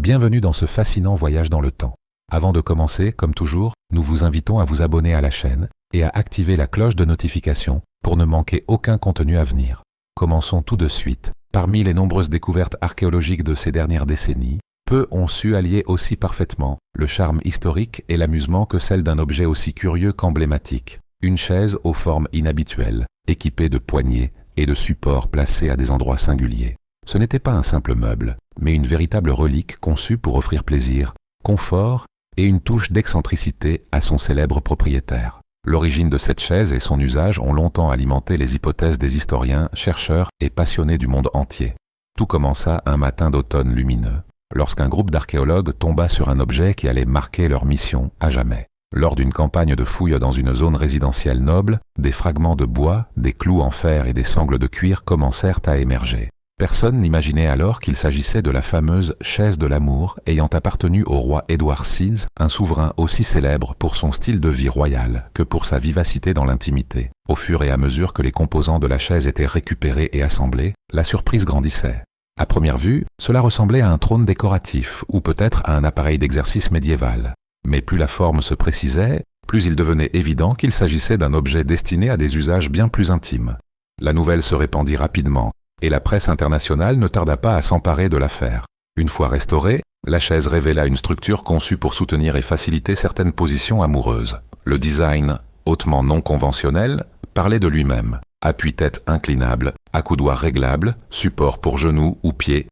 Bienvenue dans ce fascinant voyage dans le temps. Avant de commencer, comme toujours, nous vous invitons à vous abonner à la chaîne et à activer la cloche de notification pour ne manquer aucun contenu à venir. Commençons tout de suite. Parmi les nombreuses découvertes archéologiques de ces dernières décennies, peu ont su allier aussi parfaitement le charme historique et l'amusement que celle d'un objet aussi curieux qu'emblématique. Une chaise aux formes inhabituelles, équipée de poignées et de supports placés à des endroits singuliers. Ce n'était pas un simple meuble, mais une véritable relique conçue pour offrir plaisir, confort et une touche d'excentricité à son célèbre propriétaire. L'origine de cette chaise et son usage ont longtemps alimenté les hypothèses des historiens, chercheurs et passionnés du monde entier. Tout commença un matin d'automne lumineux, lorsqu'un groupe d'archéologues tomba sur un objet qui allait marquer leur mission à jamais. Lors d'une campagne de fouilles dans une zone résidentielle noble, des fragments de bois, des clous en fer et des sangles de cuir commencèrent à émerger. Personne n'imaginait alors qu'il s'agissait de la fameuse chaise de l'amour ayant appartenu au roi Édouard VI, un souverain aussi célèbre pour son style de vie royal que pour sa vivacité dans l'intimité. Au fur et à mesure que les composants de la chaise étaient récupérés et assemblés, la surprise grandissait. À première vue, cela ressemblait à un trône décoratif ou peut-être à un appareil d'exercice médiéval. Mais plus la forme se précisait, plus il devenait évident qu'il s'agissait d'un objet destiné à des usages bien plus intimes. La nouvelle se répandit rapidement, et la presse internationale ne tarda pas à s'emparer de l'affaire. Une fois restaurée, la chaise révéla une structure conçue pour soutenir et faciliter certaines positions amoureuses. Le design, hautement non conventionnel, parlait de lui-même. Appui-tête inclinable, accoudoir réglable, support pour genoux ou pieds.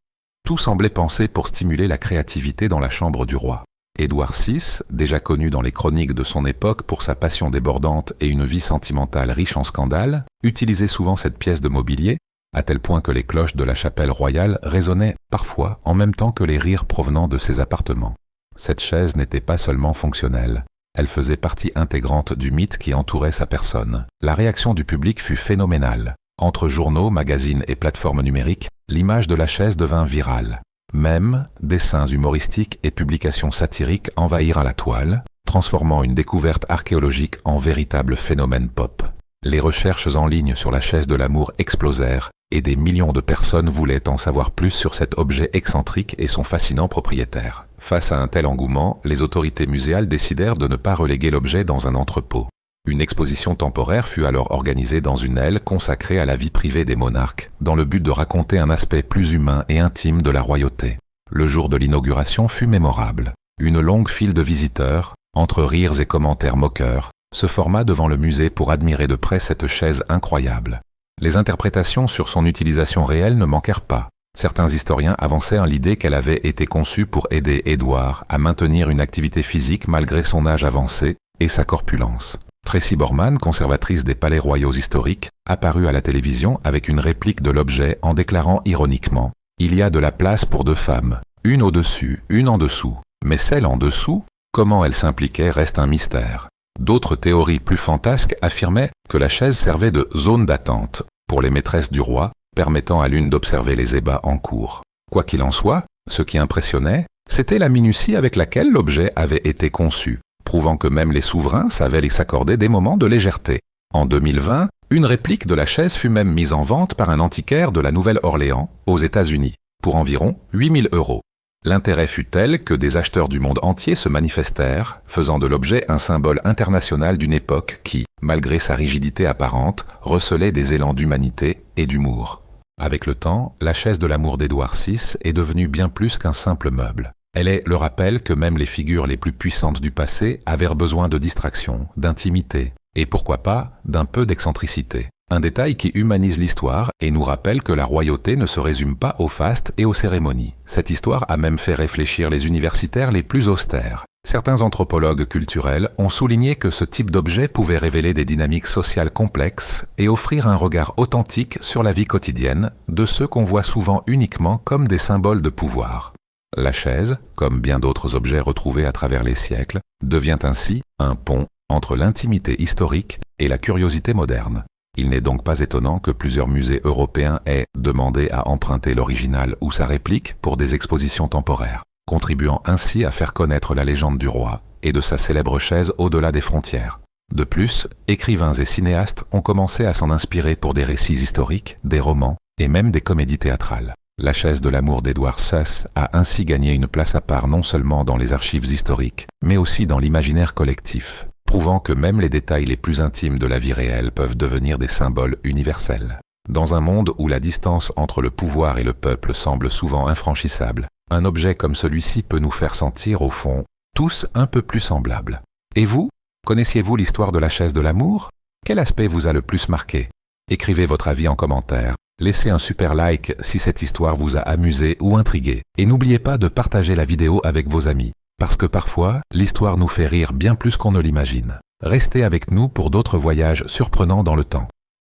Tout semblait pensé pour stimuler la créativité dans la chambre du roi. Édouard VI, déjà connu dans les chroniques de son époque pour sa passion débordante et une vie sentimentale riche en scandales, utilisait souvent cette pièce de mobilier, à tel point que les cloches de la chapelle royale résonnaient parfois en même temps que les rires provenant de ses appartements. Cette chaise n'était pas seulement fonctionnelle, elle faisait partie intégrante du mythe qui entourait sa personne. La réaction du public fut phénoménale. Entre journaux, magazines et plateformes numériques, l'image de la chaise devint virale. Même, dessins humoristiques et publications satiriques envahirent la toile, transformant une découverte archéologique en véritable phénomène pop. Les recherches en ligne sur la chaise de l'amour explosèrent, et des millions de personnes voulaient en savoir plus sur cet objet excentrique et son fascinant propriétaire. Face à un tel engouement, les autorités muséales décidèrent de ne pas reléguer l'objet dans un entrepôt. Une exposition temporaire fut alors organisée dans une aile consacrée à la vie privée des monarques, dans le but de raconter un aspect plus humain et intime de la royauté. Le jour de l'inauguration fut mémorable. Une longue file de visiteurs, entre rires et commentaires moqueurs, se forma devant le musée pour admirer de près cette chaise incroyable. Les interprétations sur son utilisation réelle ne manquèrent pas. Certains historiens avancèrent l'idée qu'elle avait été conçue pour aider Édouard à maintenir une activité physique malgré son âge avancé et sa corpulence. Tracy Borman, conservatrice des palais royaux historiques, apparut à la télévision avec une réplique de l'objet en déclarant ironiquement « Il y a de la place pour deux femmes, une au-dessus, une en dessous. Mais celle en dessous, comment elle s'impliquait reste un mystère. » D'autres théories plus fantasques affirmaient que la chaise servait de zone d'attente pour les maîtresses du roi, permettant à l'une d'observer les ébats en cours. Quoi qu'il en soit, ce qui impressionnait, c'était la minutie avec laquelle l'objet avait été conçu, prouvant que même les souverains savaient s'accorder des moments de légèreté. En 2020, une réplique de la chaise fut même mise en vente par un antiquaire de la Nouvelle-Orléans, aux États-Unis, pour environ 8 000 €. L'intérêt fut tel que des acheteurs du monde entier se manifestèrent, faisant de l'objet un symbole international d'une époque qui, malgré sa rigidité apparente, recelait des élans d'humanité et d'humour. Avec le temps, la chaise de l'amour d'Édouard VI est devenue bien plus qu'un simple meuble. Elle est le rappel que même les figures les plus puissantes du passé avaient besoin de distraction, d'intimité, et pourquoi pas, d'un peu d'excentricité. Un détail qui humanise l'histoire et nous rappelle que la royauté ne se résume pas aux fastes et aux cérémonies. Cette histoire a même fait réfléchir les universitaires les plus austères. Certains anthropologues culturels ont souligné que ce type d'objet pouvait révéler des dynamiques sociales complexes et offrir un regard authentique sur la vie quotidienne de ceux qu'on voit souvent uniquement comme des symboles de pouvoir. La chaise, comme bien d'autres objets retrouvés à travers les siècles, devient ainsi un pont entre l'intimité historique et la curiosité moderne. Il n'est donc pas étonnant que plusieurs musées européens aient demandé à emprunter l'original ou sa réplique pour des expositions temporaires, contribuant ainsi à faire connaître la légende du roi et de sa célèbre chaise au-delà des frontières. De plus, écrivains et cinéastes ont commencé à s'en inspirer pour des récits historiques, des romans et même des comédies théâtrales. La chaise de l'amour d'Édouard Sas a ainsi gagné une place à part non seulement dans les archives historiques, mais aussi dans l'imaginaire collectif, prouvant que même les détails les plus intimes de la vie réelle peuvent devenir des symboles universels. Dans un monde où la distance entre le pouvoir et le peuple semble souvent infranchissable, un objet comme celui-ci peut nous faire sentir, au fond, tous un peu plus semblables. Et vous, connaissiez-vous l'histoire de la chaise de l'amour? Quel aspect vous a le plus marqué? Écrivez votre avis en commentaire. Laissez un super like si cette histoire vous a amusé ou intrigué. Et n'oubliez pas de partager la vidéo avec vos amis, parce que parfois, l'histoire nous fait rire bien plus qu'on ne l'imagine. Restez avec nous pour d'autres voyages surprenants dans le temps.